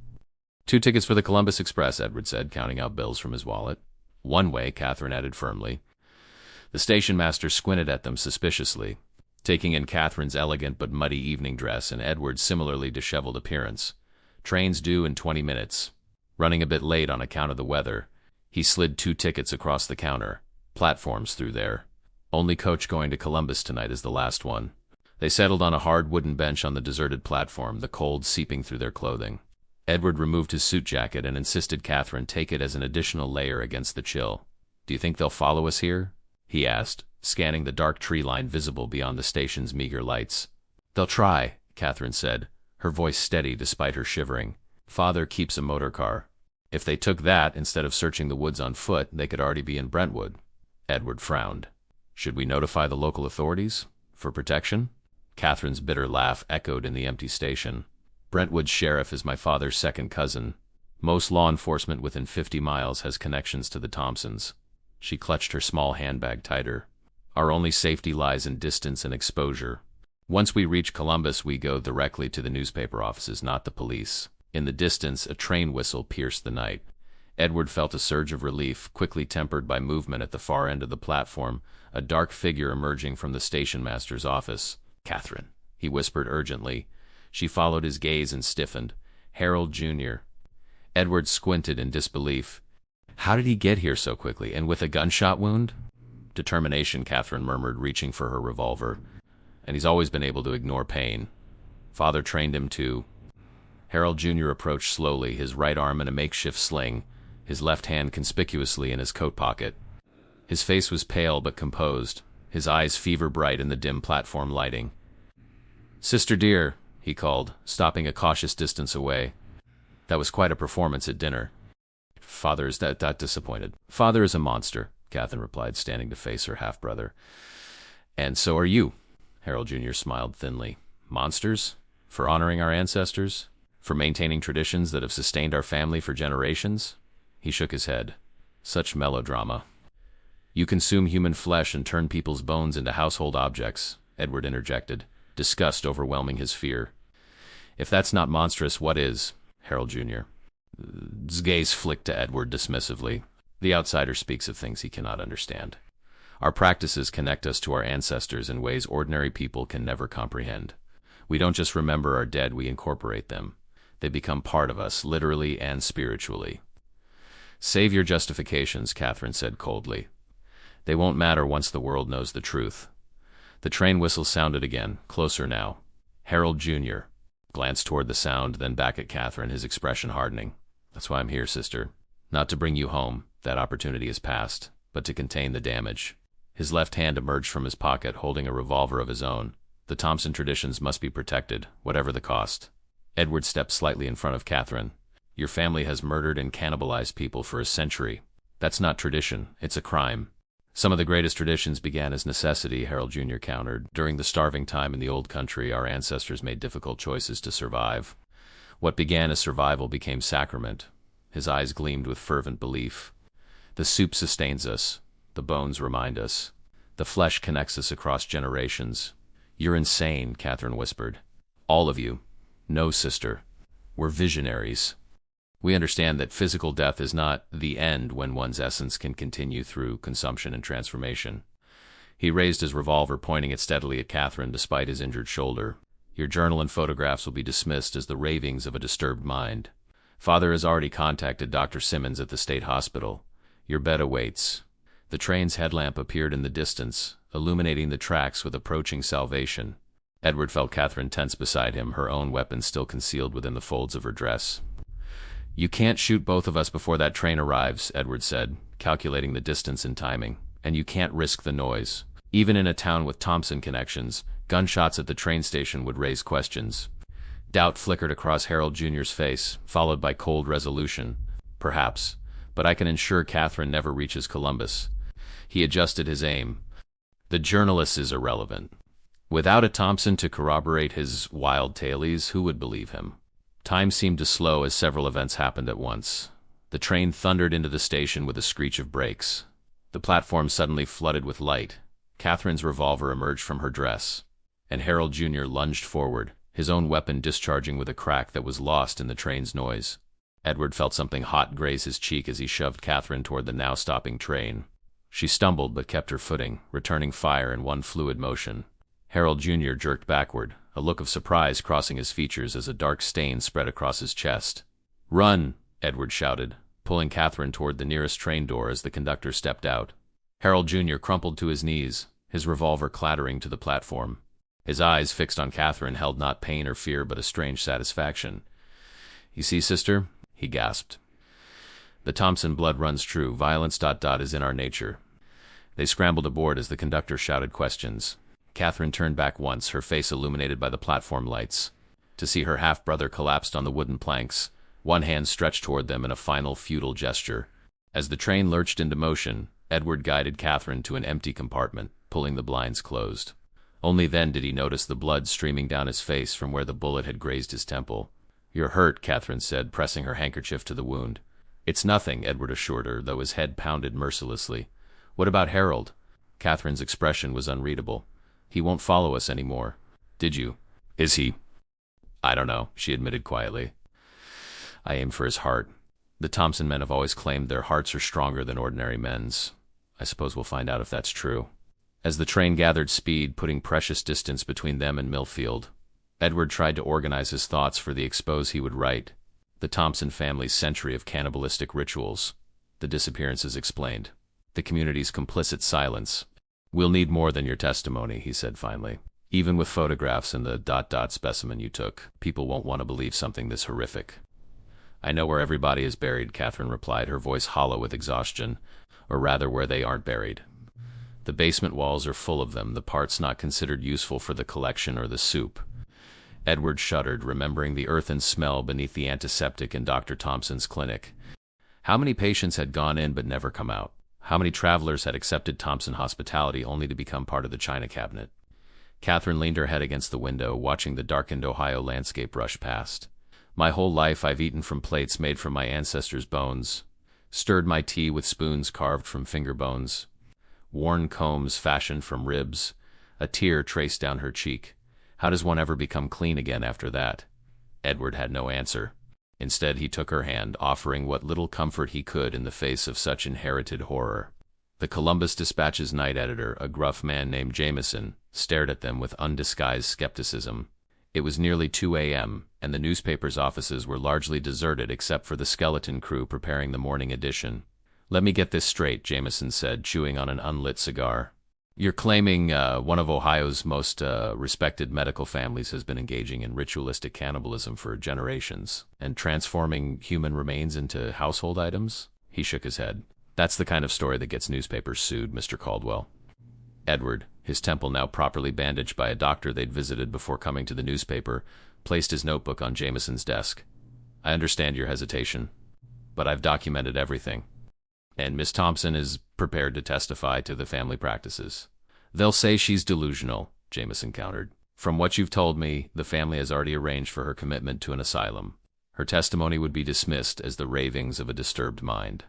"2 tickets for the Columbus Express," Edward said, counting out bills from his wallet. "One way," Catherine added firmly. The station master squinted at them suspiciously, taking in Catherine's elegant but muddy evening dress and Edward's similarly disheveled appearance. "Train's due in 20 minutes. Running a bit late on account of the weather." He slid 2 tickets across the counter. "Platforms through there. Only coach going to Columbus tonight is the last one." They settled on a hard wooden bench on the deserted platform, the cold seeping through their clothing. Edward removed his suit jacket and insisted Catherine take it as an additional layer against the chill. "Do you think they'll follow us here?" he asked, scanning the dark tree line visible beyond the station's meager lights. "They'll try," Catherine said, her voice steady despite her shivering. "Father keeps a motor car. If they took that instead of searching the woods on foot, they could already be in Brentwood." Edward frowned. "Should we notify the local authorities? For protection?" Catherine's bitter laugh echoed in the empty station. "Brentwood sheriff is my father's second cousin. Most law enforcement within 50 miles has connections to the Thompsons." She clutched her small handbag tighter. "Our only safety lies in distance and exposure. Once we reach Columbus, we go directly to the newspaper offices, not the police." In the distance, a train whistle pierced the night. Edward felt a surge of relief, quickly tempered by movement at the far end of the platform, a dark figure emerging from the station master's office. "Catherine," he whispered urgently. She followed his gaze and stiffened. "Harold Jr." Edward squinted in disbelief. "How did he get here so quickly, and with a gunshot wound?" "Determination," Catherine murmured, reaching for her revolver. "And he's always been able to ignore pain. Father trained him to—" Harold Jr. approached slowly, his right arm in a makeshift sling, his left hand conspicuously in his coat pocket. His face was pale but composed. his eyes fever-bright in the dim platform lighting. "Sister dear," he called, stopping a cautious distance away. "That was quite a performance at dinner." "Father is that disappointed." "Father is a monster," Catherine replied, standing to face her half-brother. "And so are you," Harold Jr. smiled thinly. "Monsters? For honoring our ancestors? For maintaining traditions that have sustained our family for generations?" He shook his head. "Such melodrama." "You consume human flesh and turn people's bones into household objects," Edward interjected, disgust overwhelming his fear. "If that's not monstrous, what is?" Harold Jr. His gaze flicked to Edward dismissively. "The outsider speaks of things he cannot understand. Our practices connect us to our ancestors in ways ordinary people can never comprehend. We don't just remember our dead, we incorporate them. They become part of us, literally and spiritually." "Save your justifications," Catherine said coldly. "They won't matter once the world knows the truth." The train whistle sounded again, closer now. Harold Jr. glanced toward the sound, then back at Catherine, his expression hardening. "That's why I'm here, sister. Not to bring you home, that opportunity is past, but to contain the damage." His left hand emerged from his pocket, holding a revolver of his own. "The Thompson traditions must be protected, whatever the cost." Edward stepped slightly in front of Catherine. "Your family has murdered and cannibalized people for a century. That's not tradition, it's a crime." "Some of the greatest traditions began as necessity," Harold Jr. countered. "During the starving time in the old country, our ancestors made difficult choices to survive. What began as survival became sacrament." His eyes gleamed with fervent belief. "The soup sustains us. The bones remind us. The flesh connects us across generations." "You're insane," Catherine whispered. "All of you." "No, sister. We're visionaries. We understand that physical death is not the end when one's essence can continue through consumption and transformation." He raised his revolver, pointing it steadily at Catherine despite his injured shoulder. "Your journal and photographs will be dismissed as the ravings of a disturbed mind. Father has already contacted Dr. Simmons at the state hospital. Your bed awaits." The train's headlamp appeared in the distance, illuminating the tracks with approaching salvation. Edward felt Catherine tense beside him, her own weapon still concealed within the folds of her dress. "You can't shoot both of us before that train arrives," Edward said, calculating the distance and timing. "And you can't risk the noise. Even in a town with Thompson connections, gunshots at the train station would raise questions." Doubt flickered across Harold Jr.'s face, followed by cold resolution. "Perhaps, but I can ensure Catherine never reaches Columbus." He adjusted his aim. "The journalist is irrelevant. Without a Thompson to corroborate his wild tales, who would believe him?" Time seemed to slow as several events happened at once. The train thundered into the station with a screech of brakes. The platform suddenly flooded with light. Catherine's revolver emerged from her dress, and Harold Jr. lunged forward, his own weapon discharging with a crack that was lost in the train's noise. Edward felt something hot graze his cheek as he shoved Catherine toward the now-stopping train. She stumbled but kept her footing, returning fire in one fluid motion. Harold Jr. jerked backward, a look of surprise crossing his features as a dark stain spread across his chest. "Run!" Edward shouted, pulling Catherine toward the nearest train door as the conductor stepped out. Harold Jr. crumpled to his knees, his revolver clattering to the platform. His eyes, fixed on Catherine, held not pain or fear but a strange satisfaction. "You see, sister?" he gasped. "The Thompson blood runs true. Violence ... is in our nature." They scrambled aboard as the conductor shouted questions. Catherine turned back once, her face illuminated by the platform lights, to see her half-brother collapsed on the wooden planks, one hand stretched toward them in a final futile gesture. As the train lurched into motion, Edward guided Catherine to an empty compartment, pulling the blinds closed. Only then did he notice the blood streaming down his face from where the bullet had grazed his temple. "You're hurt," Catherine said, pressing her handkerchief to the wound. "It's nothing," Edward assured her, though his head pounded mercilessly. "What about Harold?" Catherine's expression was unreadable. "He won't follow us anymore." "Did you? Is he?" "I don't know," she admitted quietly. "I aim for his heart. The Thompson men have always claimed their hearts are stronger than ordinary men's. I suppose we'll find out if that's true." As the train gathered speed, putting precious distance between them and Millfield, Edward tried to organize his thoughts for the expose he would write. The Thompson family's century of cannibalistic rituals. The disappearances explained. The community's complicit silence. "We'll need more than your testimony," he said finally. "Even with photographs and the ... specimen you took, people won't want to believe something this horrific." "I know where everybody is buried," Catherine replied, her voice hollow with exhaustion. "Or rather, where they aren't buried." The basement walls are full of them, the parts not considered useful for the collection or the soup. Edward shuddered, remembering the earthen smell beneath the antiseptic in Dr. Thompson's clinic. How many patients had gone in but never come out? How many travelers had accepted Thompson hospitality only to become part of the china cabinet? Catherine leaned her head against the window, watching the darkened Ohio landscape rush past. My whole life I've eaten from plates made from my ancestors' bones, stirred my tea with spoons carved from finger bones, worn combs fashioned from ribs. A tear traced down her cheek. How does one ever become clean again after that? Edward had no answer. Instead, he took her hand, offering what little comfort he could in the face of such inherited horror. The Columbus Dispatch's night editor, a gruff man named Jameson, stared at them with undisguised skepticism. It was nearly 2 a.m., and the newspaper's offices were largely deserted except for the skeleton crew preparing the morning edition. "Let me get this straight," Jameson said, chewing on an unlit cigar. "You're claiming one of Ohio's most respected medical families has been engaging in ritualistic cannibalism for generations and transforming human remains into household items?" He shook his head. "That's the kind of story that gets newspapers sued, Mr. Caldwell." Edward, his temple now properly bandaged by a doctor they'd visited before coming to the newspaper, placed his notebook on Jameson's desk. "I understand your hesitation, but I've documented everything. And Miss Thompson is prepared to testify to the family practices." "They'll say she's delusional," Jameson countered. "From what you've told me, the family has already arranged for her commitment to an asylum. Her testimony would be dismissed as the ravings of a disturbed mind."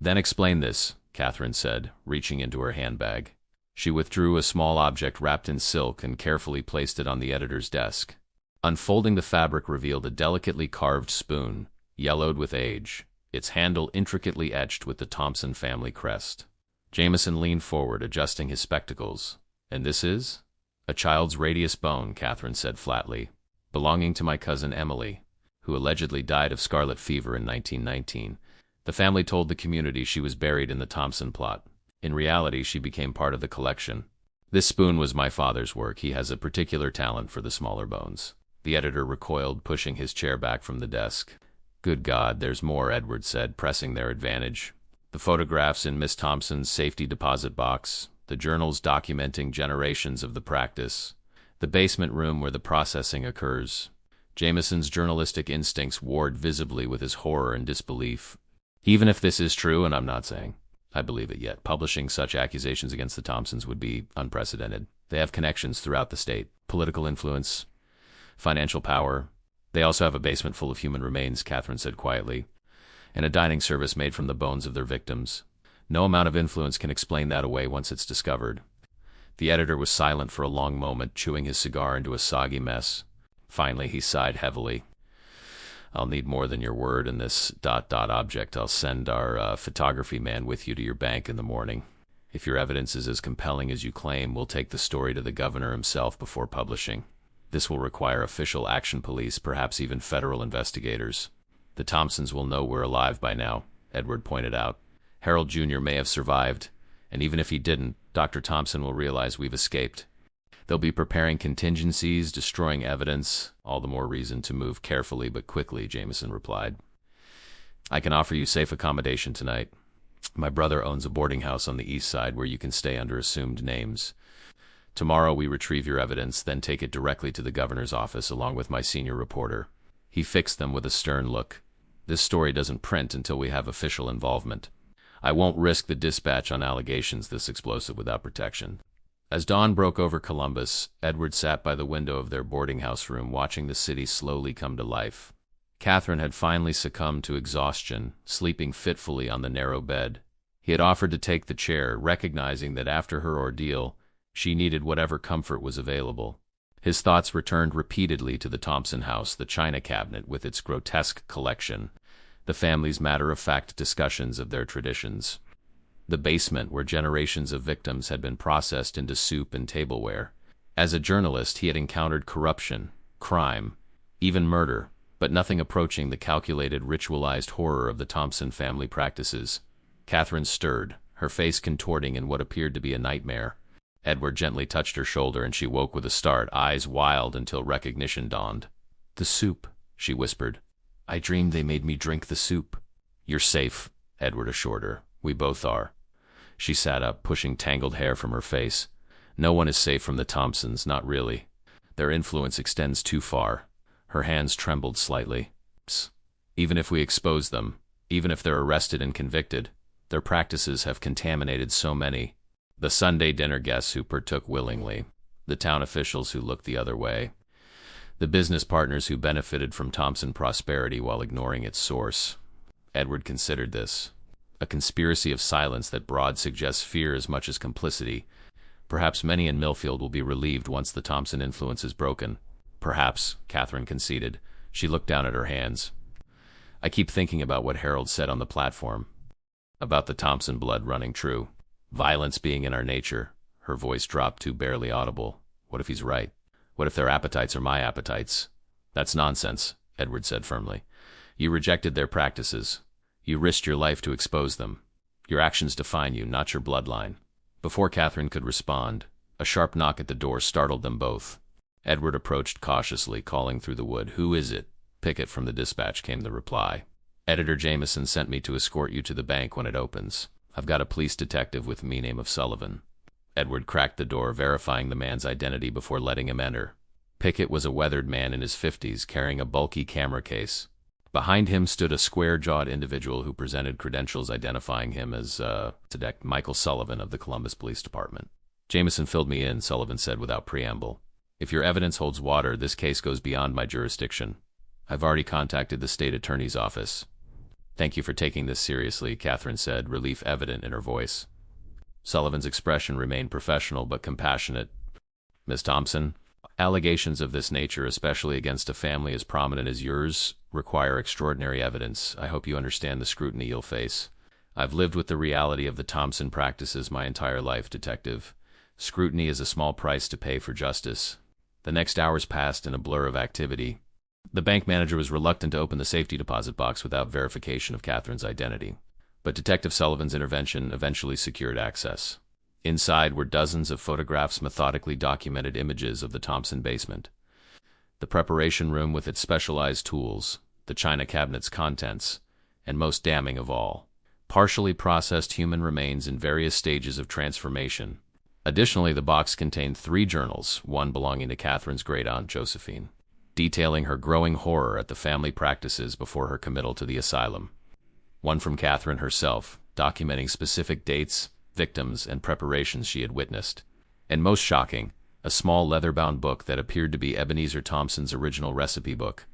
"Then explain this," Catherine said, reaching into her handbag. She withdrew a small object wrapped in silk and carefully placed it on the editor's desk. Unfolding the fabric revealed a delicately carved spoon, yellowed with age, its handle intricately etched with the Thompson family crest. Jameson leaned forward, adjusting his spectacles. "And this is?" "A child's radius bone," Catherine said flatly, "belonging to my cousin Emily, who allegedly died of scarlet fever in 1919. The family told the community she was buried in the Thompson plot. In reality, she became part of the collection. This spoon was my father's work. He has a particular talent for the smaller bones." The editor recoiled, pushing his chair back from the desk. "Good God, there's more," Edward said, pressing their advantage. "The photographs in Miss Thompson's safety deposit box, the journals documenting generations of the practice, the basement room where the processing occurs." Jameson's journalistic instincts warred visibly with his horror and disbelief. "Even if this is true, and I'm not saying I believe it yet, publishing such accusations against the Thompsons would be unprecedented. They have connections throughout the state, political influence, financial power. They also have a basement full of human remains," Catherine said quietly, "and a dining service made from the bones of their victims. No amount of influence can explain that away once it's discovered." The editor was silent for a long moment, chewing his cigar into a soggy mess. Finally, he sighed heavily. "I'll need more than your word in this ... object. I'll send our photography man with you to your bank in the morning. If your evidence is as compelling as you claim, we'll take the story to the governor himself before publishing. This will require official action police, perhaps even federal investigators. The Thompsons will know we're alive by now," Edward pointed out. "Harold Jr. may have survived, and even if he didn't, Dr. Thompson will realize we've escaped. They'll be preparing contingencies, destroying evidence. All the more reason to move carefully but quickly," Jameson replied. "I can offer you safe accommodation tonight. My brother owns a boarding house on the east side where you can stay under assumed names. Tomorrow we retrieve your evidence, then take it directly to the governor's office along with my senior reporter." He fixed them with a stern look. "This story doesn't print until we have official involvement. I won't risk the dispatch on allegations this explosive without protection." As dawn broke over Columbus, Edward sat by the window of their boarding house room, watching the city slowly come to life. Catherine had finally succumbed to exhaustion, sleeping fitfully on the narrow bed. He had offered to take the chair, recognizing that after her ordeal, she needed whatever comfort was available. His thoughts returned repeatedly to the Thompson house, the china cabinet with its grotesque collection, the family's matter-of-fact discussions of their traditions, the basement where generations of victims had been processed into soup and tableware. As a journalist, he had encountered corruption, crime, even murder, but nothing approaching the calculated, ritualized horror of the Thompson family practices. Catherine stirred, her face contorting in what appeared to be a nightmare. Edward gently touched her shoulder, and she woke with a start, eyes wild until recognition dawned. "The soup," she whispered. "I dreamed they made me drink the soup." "You're safe," Edward assured her. "We both are." She sat up, pushing tangled hair from her face. No one is safe from the Thompsons, not really. Their influence extends too far. Her hands trembled slightly. Psst. Even if we expose them, even if they're arrested and convicted, their practices have contaminated so many. The Sunday dinner guests who partook willingly, the town officials who looked the other way, the business partners who benefited from Thompson prosperity while ignoring its source. Edward considered this a conspiracy of silence that broad suggests fear as much as complicity. Perhaps many in Millfield will be relieved once the Thompson influence is broken. Perhaps, Catherine conceded. She looked down at her hands. I keep thinking about what Harold said on the platform. About the Thompson blood running true. Violence being in our nature. Her voice dropped to barely audible. What if he's right? What if their appetites are my appetites? That's nonsense, Edward said firmly. You rejected their practices. You risked your life to expose them. Your actions define you, not your bloodline. Before Catherine could respond, a sharp knock at the door startled them both. Edward approached cautiously, calling through the wood. Who is it? Pickett from the dispatch, came the reply. Editor Jameson sent me to escort you to the bank when it opens. I've got a police detective with me name of Sullivan. Edward cracked the door, verifying the man's identity before letting him enter. Pickett was a weathered man in his 50s, carrying a bulky camera case. Behind him stood a square-jawed individual who presented credentials identifying him as Detective Michael Sullivan of the Columbus Police Department. Jameson filled me in, Sullivan said without preamble. If your evidence holds water, this case goes beyond my jurisdiction. I've already contacted the state attorney's office. Thank you for taking this seriously, Catherine said, relief evident in her voice. Sullivan's expression remained professional but compassionate. Miss Thompson, allegations of this nature, especially against a family as prominent as yours, require extraordinary evidence. I hope you understand the scrutiny you'll face. I've lived with the reality of the Thompson practices my entire life, Detective. Scrutiny is a small price to pay for justice. The next hours passed in a blur of activity. The bank manager was reluctant to open the safety deposit box without verification of Catherine's identity. But Detective Sullivan's intervention eventually secured access. Inside were dozens of photographs, methodically documented images of the Thompson basement. The preparation room with its specialized tools, the china cabinet's contents, and most damning of all, partially processed human remains in various stages of transformation. Additionally, the box contained 3 journals, one belonging to Catherine's great-aunt Josephine, detailing her growing horror at the family practices before her committal to the asylum. One from Catherine herself, documenting specific dates, victims, and preparations she had witnessed. And most shocking, a small leather-bound book that appeared to be Ebenezer Thompson's original recipe book,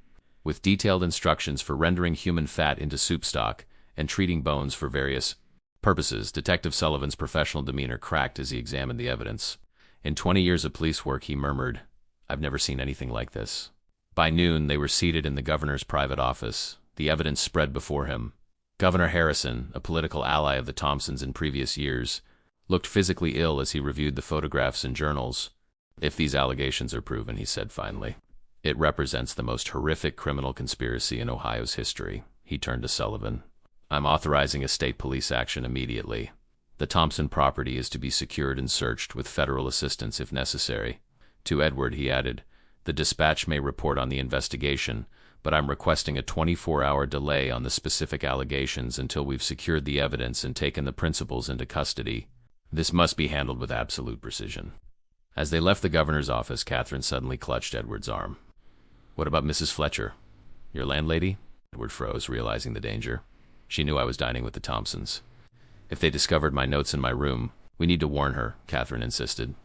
with detailed instructions for rendering human fat into soup stock and treating bones for various purposes. Detective Sullivan's professional demeanor cracked as he examined the evidence. In 20 years of police work, he murmured, I've never seen anything like this. By noon, they were seated in the governor's private office, the evidence spread before him. Governor Harrison, a political ally of the Thompsons in previous years, looked physically ill as he reviewed the photographs and journals. If these allegations are proven, he said finally, it represents the most horrific criminal conspiracy in Ohio's history. He turned to Sullivan. I'm authorizing a state police action immediately. The Thompson property is to be secured and searched with federal assistance if necessary. To Edward, he added, the dispatch may report on the investigation, but I'm requesting a 24-hour delay on the specific allegations until we've secured the evidence and taken the principals into custody. This must be handled with absolute precision. As they left the governor's office, Catherine suddenly clutched Edward's arm. What about Mrs. Fletcher? Your landlady? Edward froze, realizing the danger. She knew I was dining with the Thompsons. If they discovered my notes in my room, we need to warn her, Catherine insisted.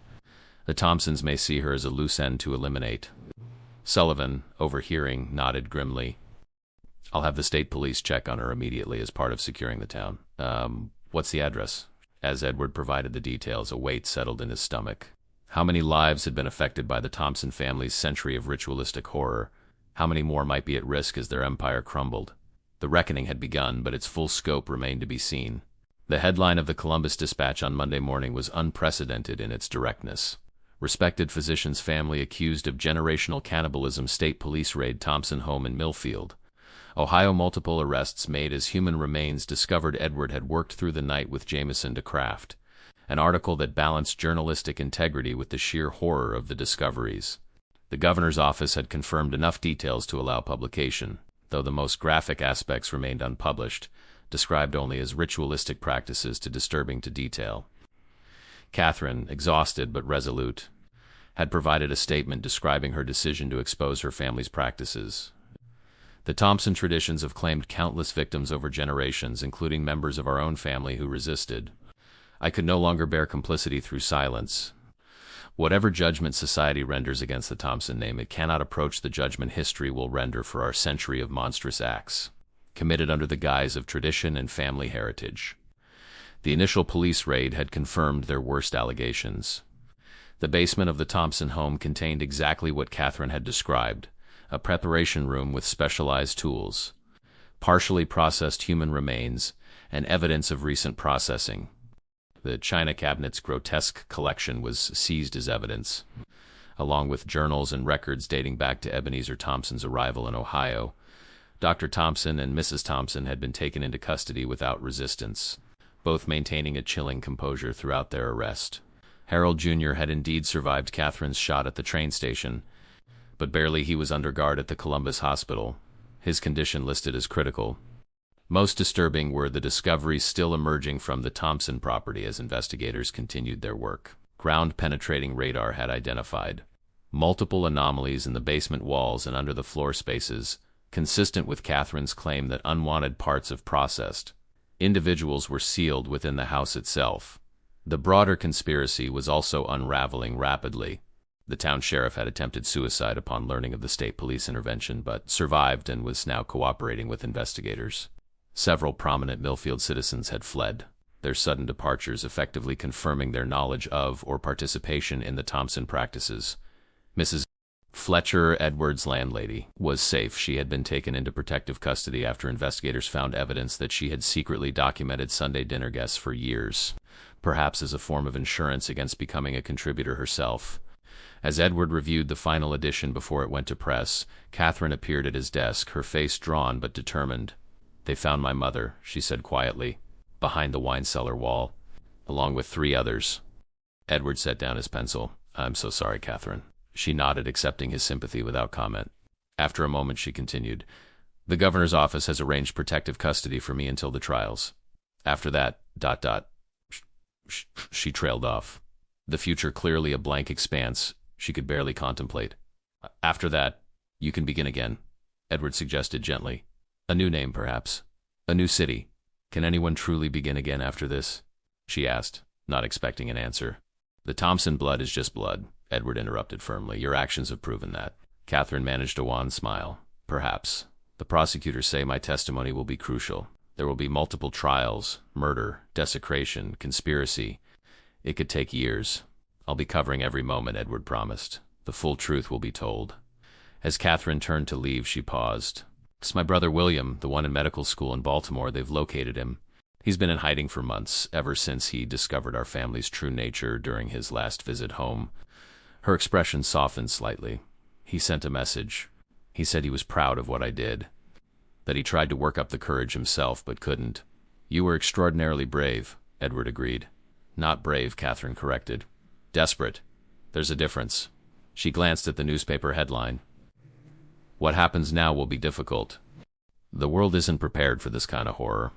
The Thompsons may see her as a loose end to eliminate. Sullivan, overhearing, nodded grimly. I'll have the state police check on her immediately as part of securing the town. What's the address? As Edward provided the details, a weight settled in his stomach. How many lives had been affected by the Thompson family's century of ritualistic horror? How many more might be at risk as their empire crumbled? The reckoning had begun, but its full scope remained to be seen. The headline of the Columbus Dispatch on Monday morning was unprecedented in its directness. Respected physician's family accused of generational cannibalism. State police raid Thompson home in Millfield. Ohio multiple arrests made as human remains discovered. Edward had worked through the night with Jameson to craft an article that balanced journalistic integrity with the sheer horror of the discoveries. The governor's office had confirmed enough details to allow publication, though the most graphic aspects remained unpublished. described only as ritualistic practices to disturbing to detail. Catherine, exhausted but resolute, had provided a statement describing her decision to expose her family's practices. The Thompson traditions have claimed countless victims over generations, including members of our own family who resisted. I could no longer bear complicity through silence. Whatever judgment society renders against the Thompson name, it cannot approach the judgment history will render for our century of monstrous acts, committed under the guise of tradition and family heritage. The initial police raid had confirmed their worst allegations. The basement of the Thompson home contained exactly what Catherine had described, a preparation room with specialized tools, partially processed human remains, and evidence of recent processing. The china cabinet's grotesque collection was seized as evidence, along with journals and records dating back to Ebenezer Thompson's arrival in Ohio. Dr. Thompson and Mrs. Thompson had been taken into custody without resistance, both maintaining a chilling composure throughout their arrest. Harold Jr. had indeed survived Catherine's shot at the train station, but barely. He was under guard at the Columbus Hospital, his condition listed as critical. Most disturbing were the discoveries still emerging from the Thompson property as investigators continued their work. Ground-penetrating radar had identified multiple anomalies in the basement walls and under the floor spaces, consistent with Catherine's claim that unwanted parts of processed individuals were sealed within the house itself. The broader conspiracy was also unraveling rapidly. The town sheriff had attempted suicide upon learning of the state police intervention, but survived and was now cooperating with investigators. Several prominent Millfield citizens had fled, their sudden departures effectively confirming their knowledge of or participation in the Thompson practices. Mrs. Fletcher, Edward's landlady, was safe. She had been taken into protective custody after investigators found evidence that she had secretly documented Sunday dinner guests for years, perhaps as a form of insurance against becoming a contributor herself. As Edward reviewed the final edition before it went to press, Catherine appeared at his desk, her face drawn but determined. "They found my mother," she said quietly, "behind the wine cellar wall, along with 3 others." Edward set down his pencil. "I'm so sorry, Catherine." She nodded, accepting his sympathy without comment. After a moment, she continued, "The governor's office has arranged protective custody for me until the trials. After that, ... She trailed off, the future clearly a blank expanse she could barely contemplate. "After that, you can begin again," Edward suggested gently. "A new name, perhaps. A new city. Can anyone truly begin again after this?" she asked, not expecting an answer. "The Thompson blood is just blood," Edward interrupted firmly. "Your actions have proven that." Catherine managed a wan smile. "Perhaps. The prosecutors say my testimony will be crucial. There will be multiple trials, murder, desecration, conspiracy. It could take years. I'll be covering every moment," Edward promised. "The full truth will be told." As Catherine turned to leave, she paused. "It's my brother William, the one in medical school in Baltimore. They've located him. He's been in hiding for months, ever since he discovered our family's true nature during his last visit home." Her expression softened slightly. "He sent a message. He said he was proud of what I did, that he tried to work up the courage himself but couldn't." "You were extraordinarily brave," Edward agreed. "Not brave," Catherine corrected. "Desperate. There's a difference." She glanced at the newspaper headline. "What happens now will be difficult. The world isn't prepared for this kind of horror.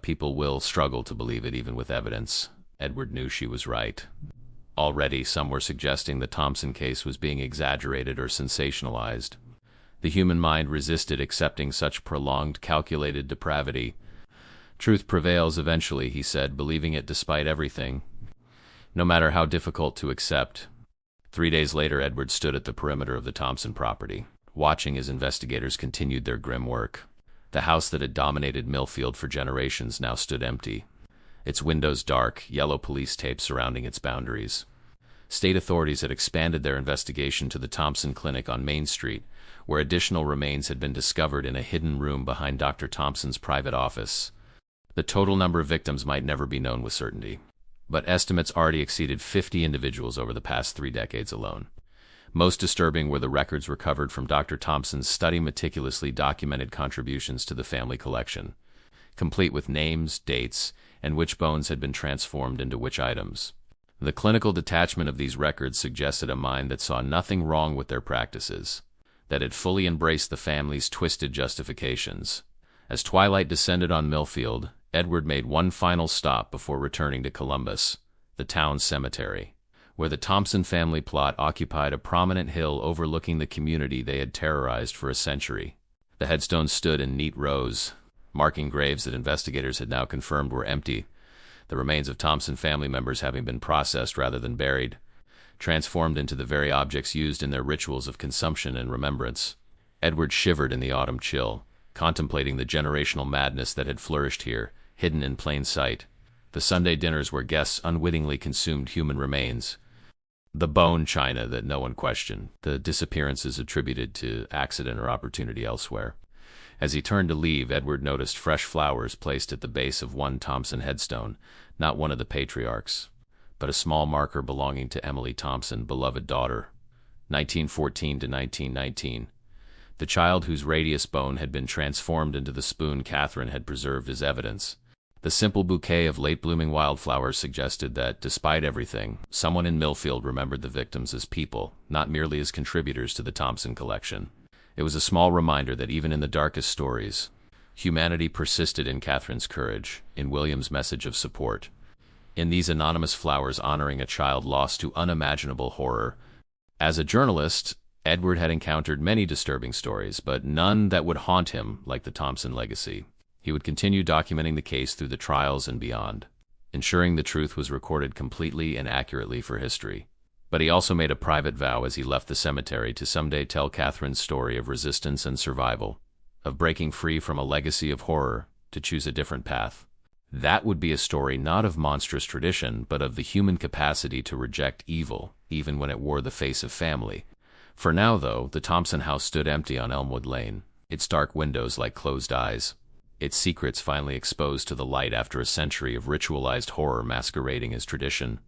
People will struggle to believe it even with evidence." Edward knew she was right. Already some were suggesting the Thompson case was being exaggerated or sensationalized. The human mind resisted accepting such prolonged, calculated depravity. "Truth prevails eventually," he said, believing it despite everything, no matter how difficult to accept. 3 days later, Edward stood at the perimeter of the Thompson property, watching as investigators continued their grim work. The house that had dominated Millfield for generations now stood empty, its windows dark, yellow police tape surrounding its boundaries. State authorities had expanded their investigation to the Thompson Clinic on Main Street, where additional remains had been discovered in a hidden room behind Dr. Thompson's private office. The total number of victims might never be known with certainty, but estimates already exceeded 50 individuals over the past 3 decades alone. Most disturbing were the records recovered from Dr. Thompson's meticulously documented contributions to the family collection, complete with names, dates, and which bones had been transformed into which items. The clinical detachment of these records suggested a mind that saw nothing wrong with their practices, that had fully embraced the family's twisted justifications, As twilight descended on Millfield, Edward made one final stop before returning to Columbus, the town cemetery, where the Thompson family plot occupied a prominent hill overlooking the community they had terrorized for a century. The headstones stood in neat rows, marking graves that investigators had now confirmed were empty, the remains of Thompson family members having been processed rather than buried, transformed into the very objects used in their rituals of consumption and remembrance. Edward shivered in the autumn chill, contemplating the generational madness that had flourished here, hidden in plain sight. The Sunday dinners where guests unwittingly consumed human remains, the bone china that no one questioned, the disappearances attributed to accident or opportunity elsewhere. As he turned to leave, Edward noticed fresh flowers placed at the base of one Thompson headstone, not one of the patriarchs, but a small marker belonging to Emily Thompson, beloved daughter, 1914 to 1919. The child whose radius bone had been transformed into the spoon Catherine had preserved as evidence. The simple bouquet of late-blooming wildflowers suggested that, despite everything, someone in Millfield remembered the victims as people, not merely as contributors to the Thompson collection. It was a small reminder that even in the darkest stories, humanity persisted in Catherine's courage, in William's message of support, in these anonymous flowers honoring a child lost to unimaginable horror. As a journalist, Edward had encountered many disturbing stories, but none that would haunt him like the Thompson legacy. He would continue documenting the case through the trials and beyond, ensuring the truth was recorded completely and accurately for history. But he also made a private vow as he left the cemetery to someday tell Catherine's story of resistance and survival, of breaking free from a legacy of horror to choose a different path. That would be a story not of monstrous tradition, but of the human capacity to reject evil, even when it wore the face of family. For now, though, the Thompson house stood empty on Elmwood Lane, its dark windows like closed eyes, its secrets finally exposed to the light after a century of ritualized horror masquerading as tradition.